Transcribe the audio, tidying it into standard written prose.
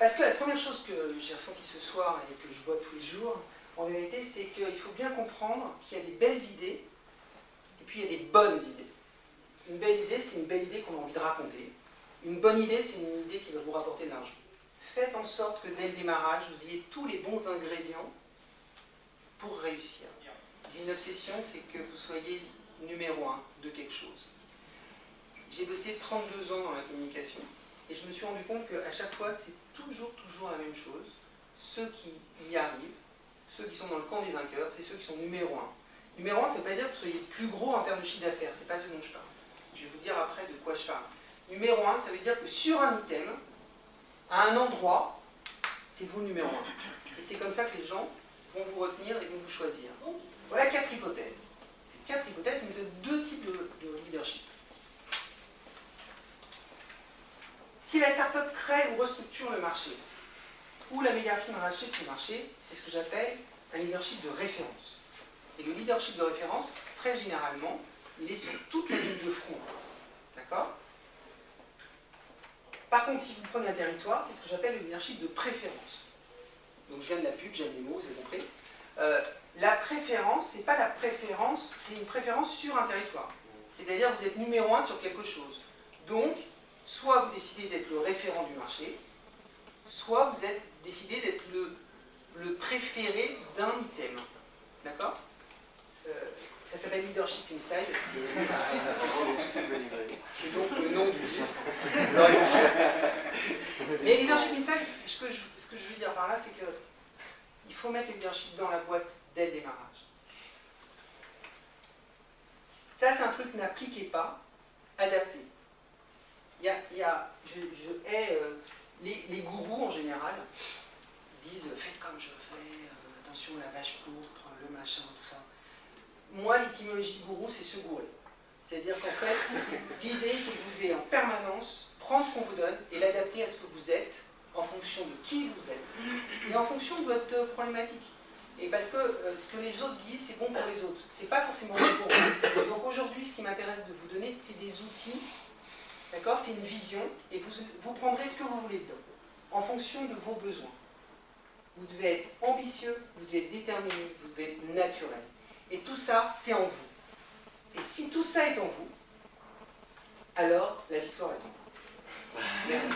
Parce que la première chose que j'ai ressentie ce soir et que je vois tous les jours, en vérité, c'est qu'il faut bien comprendre qu'il y a des belles idées et puis il y a des bonnes idées. Une belle idée, c'est une belle idée qu'on a envie de raconter. Une bonne idée, c'est une idée qui va vous rapporter de l'argent. Faites en sorte que dès le démarrage, vous ayez tous les bons ingrédients pour réussir. J'ai une obsession, c'est que vous soyez numéro 1 de quelque chose. J'ai bossé 32 ans dans la communication et je me suis rendu compte qu'à chaque fois, c'est toujours la même chose. Ceux qui y arrivent, ceux qui sont dans le camp des vainqueurs, c'est ceux qui sont numéro 1. Numéro 1, ça ne veut pas dire que vous soyez plus gros en termes de chiffre d'affaires, c'est pas ce dont je parle. Je vais vous dire après de quoi je parle. Numéro 1, ça veut dire que sur un item, à un endroit, c'est vous le numéro 1. Et c'est comme ça que les gens vont vous retenir et vont vous choisir. Donc, voilà 4 hypothèses. Ces 4 hypothèses nous donnent 2 types de leadership. Si la start-up crée ou restructure le marché, ou l'amélioration de marché de ce marché, c'est ce que j'appelle un leadership de référence. Et le leadership de référence, très généralement, il est sur toute la ligne de front. D'accord ? Par contre, si vous prenez un territoire, c'est ce que j'appelle le leadership de préférence. Donc je viens de la pub, j'aime les mots, vous avez compris. La préférence, c'est pas la préférence, c'est une préférence sur un territoire. C'est-à-dire que vous êtes numéro 1 sur quelque chose. Donc, soit vous décidez d'être le référent du marché, soit vous décidez d'être le préféré d'un item. D'accord ? Ça s'appelle Leadership Inside. C'est donc le nom du livre. Mais Leadership Inside, ce que je veux dire par là, c'est qu'il faut mettre le leadership dans la boîte dès le démarrage. Ça, c'est un truc, n'appliquez pas, adaptez. Je hais les gourous en général, disent faites comme je fais, attention la vache pourpre, le machin, tout ça. Moi, l'étymologie gourou, c'est se gourer. C'est-à-dire qu'en fait, l'idée, c'est que vous devez en permanence prendre ce qu'on vous donne et l'adapter à ce que vous êtes, en fonction de qui vous êtes, et en fonction de votre problématique. Et parce que ce que les autres disent, c'est bon pour les autres. C'est pas forcément bon pour vous. Donc aujourd'hui, ce qui m'intéresse de vous donner, c'est des outils, d'accord ? C'est une vision, et vous prendrez ce que vous voulez dedans, en fonction de vos besoins. Vous devez être ambitieux, vous devez être déterminé, vous devez être naturel. Et tout ça, c'est en vous. Et si tout ça est en vous, alors la victoire est en vous. Merci.